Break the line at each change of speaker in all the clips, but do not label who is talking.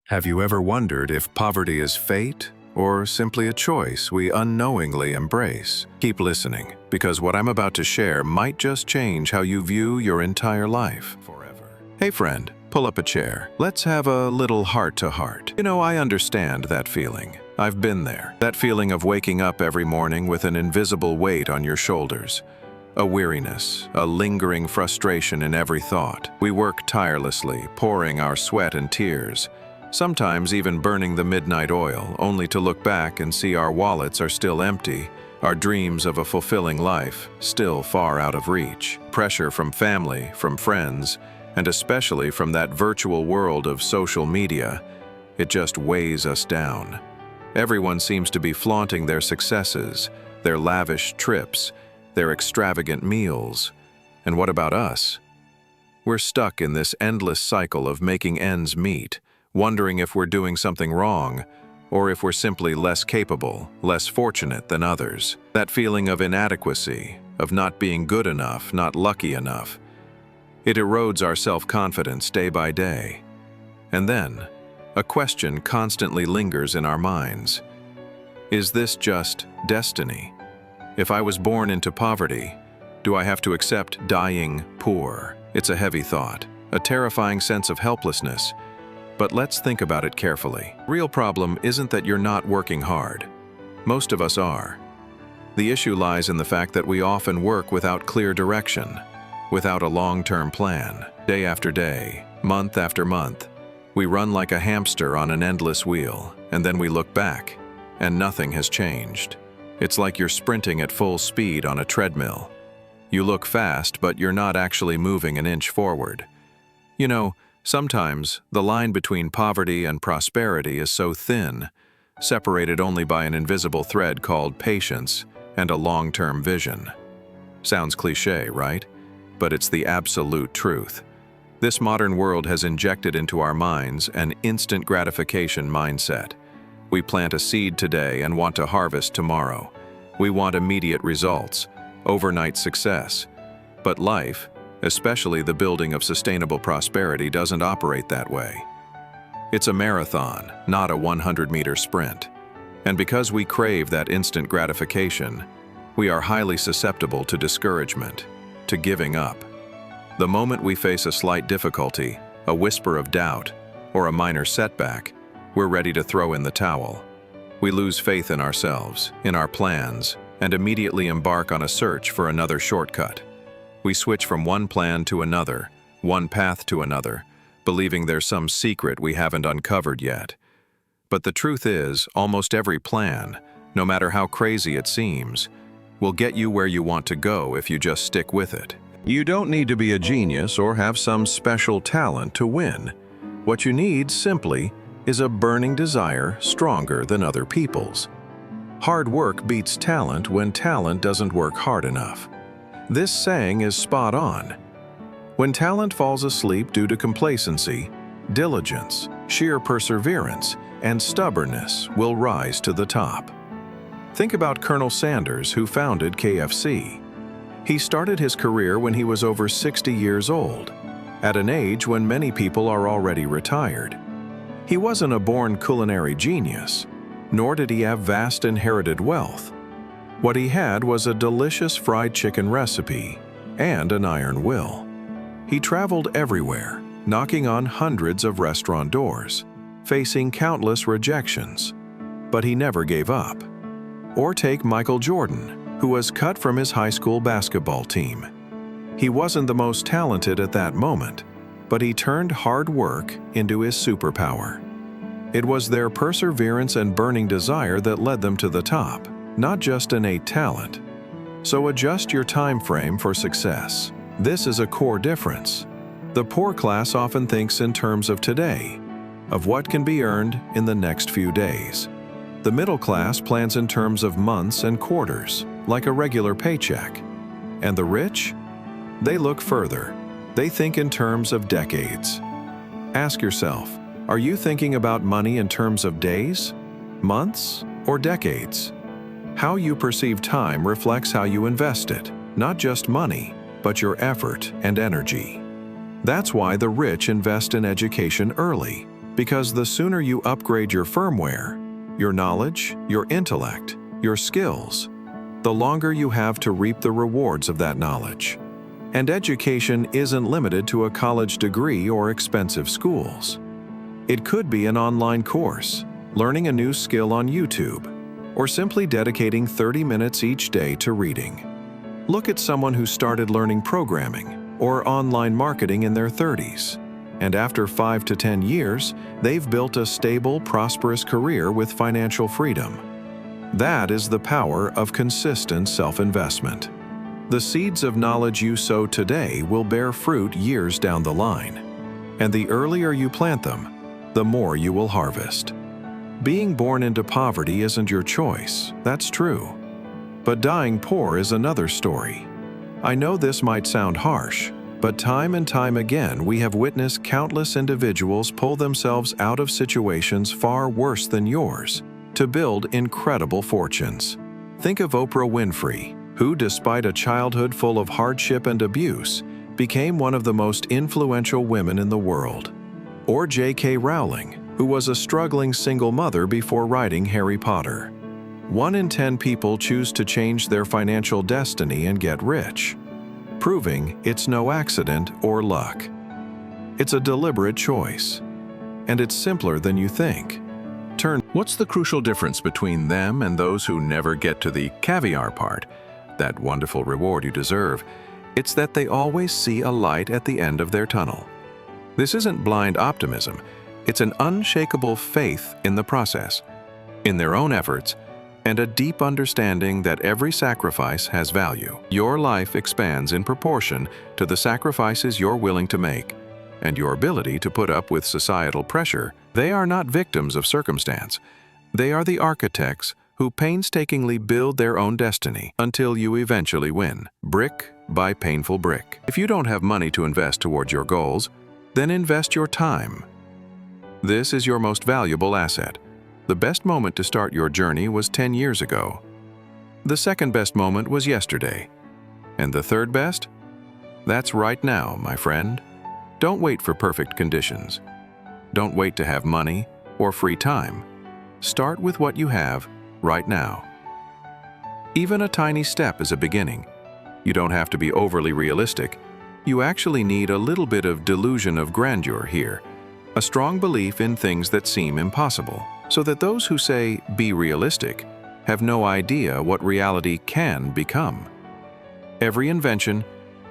Have you ever wondered if poverty is fate or simply a choice we unknowingly embrace? Keep listening, because what I'm about to share might just change how you view your entire life forever. Hey friend, pull up a chair. Let's have a little heart-to-heart. I understand that feeling. I've been there. That feeling of waking up every morning with an invisible weight on your shoulders. A weariness, a lingering frustration in every thought. We work tirelessly, pouring our sweat and tears, sometimes even burning the midnight oil, only to look back and see our wallets are still empty, our dreams of a fulfilling life still far out of reach. Pressure from family, from friends, and especially from that virtual world of social media, it just weighs us down. Everyone seems to be flaunting their successes, their lavish trips, their extravagant meals. And what about us? We're stuck in this endless cycle of making ends meet, wondering if we're doing something wrong, or if we're simply less capable, less fortunate than others. That feeling of inadequacy, of not being good enough, not lucky enough, it erodes our self-confidence day by day. And then, a question constantly lingers in our minds. Is this just destiny? If I was born into poverty, do I have to accept dying poor? It's a heavy thought, a terrifying sense of helplessness. But let's think about it carefully. The real problem isn't that you're not working hard. Most of us are. The issue lies in the fact that we often work without clear direction, without a long-term plan. Day after day, month after month, we run like a hamster on an endless wheel, and then we look back, and nothing has changed. It's like you're sprinting at full speed on a treadmill. You look fast, but you're not actually moving an inch forward. Sometimes the line between poverty and prosperity is so thin, separated only by an invisible thread called patience and a long-term vision. Sounds cliché, right? But it's the absolute truth. This modern world has injected into our minds an instant gratification mindset. We plant a seed today and want to harvest tomorrow. We want immediate results, overnight success. But life, especially the building of sustainable prosperity, doesn't operate that way. It's a marathon, not a 100-meter sprint. And because we crave that instant gratification, we are highly susceptible to discouragement, to giving up. The moment we face a slight difficulty, a whisper of doubt, or a minor setback, we're ready to throw in the towel. We lose faith in ourselves, in our plans, and immediately embark on a search for another shortcut. We switch from one plan to another, one path to another, believing there's some secret we haven't uncovered yet. But the truth is, almost every plan, no matter how crazy it seems, will get you where you want to go if you just stick with it. You don't need to be a genius or have some special talent to win. What you need, simply, is a burning desire stronger than other people's. Hard work beats talent when talent doesn't work hard enough. This saying is spot on. When talent falls asleep due to complacency, diligence, sheer perseverance, and stubbornness will rise to the top. Think about Colonel Sanders, who founded KFC. He started his career when he was over 60 years old, at an age when many people are already retired. He wasn't a born culinary genius, nor did he have vast inherited wealth. What he had was a delicious fried chicken recipe and an iron will. He traveled everywhere, knocking on hundreds of restaurant doors, facing countless rejections, but he never gave up. Or take Michael Jordan, who was cut from his high school basketball team. He wasn't the most talented at that moment, but he turned hard work into his superpower. It was their perseverance and burning desire that led them to the top, not just innate talent. So adjust your time frame for success. This is a core difference. The poor class often thinks in terms of today, of what can be earned in the next few days. The middle class plans in terms of months and quarters, like a regular paycheck. And the rich? They look further. They think in terms of decades. Ask yourself, are you thinking about money in terms of days, months, or decades? How you perceive time reflects how you invest it, not just money, but your effort and energy. That's why the rich invest in education early, Because the sooner you upgrade your firmware, your knowledge, your intellect, your skills, the longer you have to reap the rewards of that knowledge. And education isn't limited to a college degree or expensive schools. It could be an online course, learning a new skill on YouTube, or simply dedicating 30 minutes each day to reading. Look at someone who started learning programming or online marketing in their 30s, and after 5 to 10 years, they've built a stable, prosperous career with financial freedom. That is the power of consistent self-investment. The seeds of knowledge you sow today will bear fruit years down the line, and the earlier you plant them, the more you will harvest. Being born into poverty isn't your choice, that's true. But dying poor is another story. I know this might sound harsh, but time and time again we have witnessed countless individuals pull themselves out of situations far worse than yours to build incredible fortunes. Think of Oprah Winfrey, who, despite a childhood full of hardship and abuse, became one of the most influential women in the world. Or J.K. Rowling, who was a struggling single mother before writing Harry Potter. 1 in 10 people choose to change their financial destiny and get rich, proving it's no accident or luck. It's a deliberate choice, and it's simpler than you think. What's the crucial difference between them and those who never get to the caviar part, that wonderful reward you deserve? It's that they always see a light at the end of their tunnel. This isn't blind optimism, it's an unshakable faith in the process, in their own efforts, and a deep understanding that every sacrifice has value. Your life expands in proportion to the sacrifices you're willing to make, and your ability to put up with societal pressure. They are not victims of circumstance. They are the architects who painstakingly build their own destiny until you eventually win, brick by painful brick. If you don't have money to invest towards your goals, then invest your time. This is your most valuable asset. The best moment to start your journey was 10 years ago. The second best moment was yesterday. And the third best? That's right now, my friend. Don't wait for perfect conditions. Don't wait to have money or free time. Start with what you have right now. Even a tiny step is a beginning. You don't have to be overly realistic. You actually need a little bit of delusion of grandeur here, a strong belief in things that seem impossible, so that those who say, "be realistic," have no idea what reality can become. Every invention,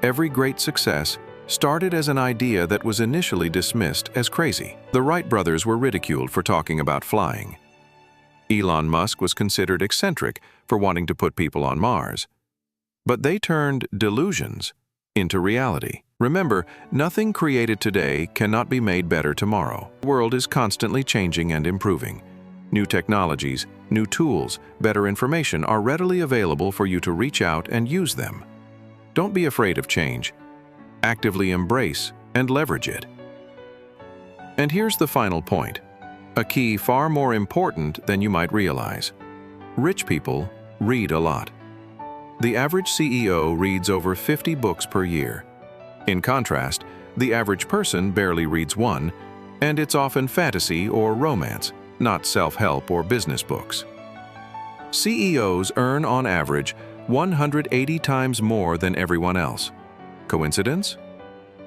every great success started as an idea that was initially dismissed as crazy. The Wright brothers were ridiculed for talking about flying. Elon Musk was considered eccentric for wanting to put people on Mars. But they turned delusions into reality. Remember, nothing created today cannot be made better tomorrow. The world is constantly changing and improving. New technologies, new tools, better information are readily available for you to reach out and use them. Don't be afraid of change. Actively embrace and leverage it. And here's the final point, a key far more important than you might realize. Rich people read a lot. The average CEO reads over 50 books per year. In contrast, the average person barely reads one, and it's often fantasy or romance, not self-help or business books. CEOs earn on average 180 times more than everyone else. Coincidence?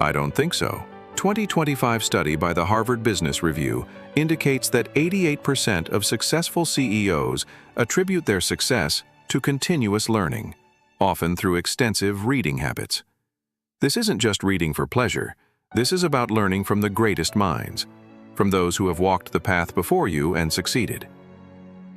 I don't think so. 2025 study by the Harvard Business Review indicates that 88% of successful CEOs attribute their success to continuous learning, often through extensive reading habits. This isn't just reading for pleasure. This is about learning from the greatest minds, from those who have walked the path before you and succeeded.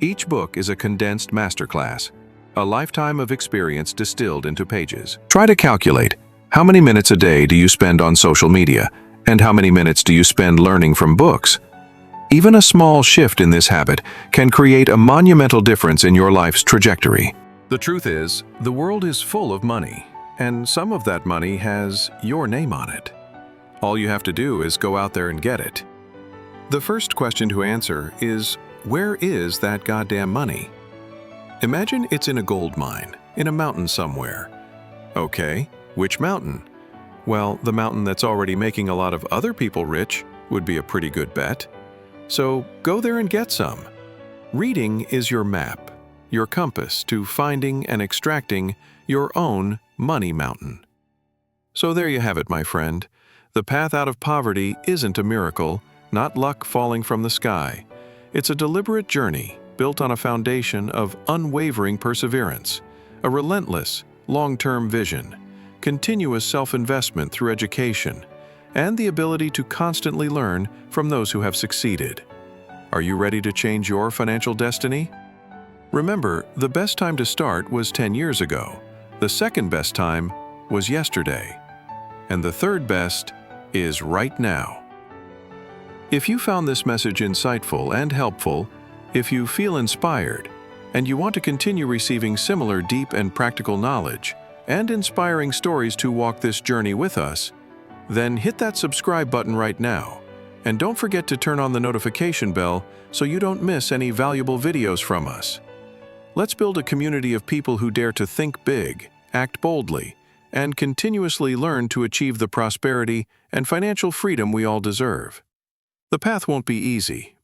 Each book is a condensed masterclass, a lifetime of experience distilled into pages. Try to calculate, how many minutes a day do you spend on social media, and how many minutes do you spend learning from books? Even a small shift in this habit can create a monumental difference in your life's trajectory. The truth is, the world is full of money, and some of that money has your name on it. All you have to do is go out there and get it. The first question to answer is, where is that goddamn money? Imagine it's in a gold mine, in a mountain somewhere. Okay, which mountain? Well, the mountain that's already making a lot of other people rich would be a pretty good bet. So go there and get some. Reading is your map, your compass to finding and extracting your own money mountain. So there you have it, my friend. The path out of poverty isn't a miracle, not luck falling from the sky. It's a deliberate journey built on a foundation of unwavering perseverance, a relentless, long-term vision, continuous self-investment through education, and the ability to constantly learn from those who have succeeded. Are you ready to change your financial destiny? Remember, the best time to start was 10 years ago. The second best time was yesterday. And the third best is right now. If you found this message insightful and helpful, if you feel inspired, and you want to continue receiving similar deep and practical knowledge and inspiring stories to walk this journey with us, then hit that subscribe button right now. And don't forget to turn on the notification bell so you don't miss any valuable videos from us. Let's build a community of people who dare to think big, act boldly, and continuously learn to achieve the prosperity and financial freedom we all deserve. The path won't be easy,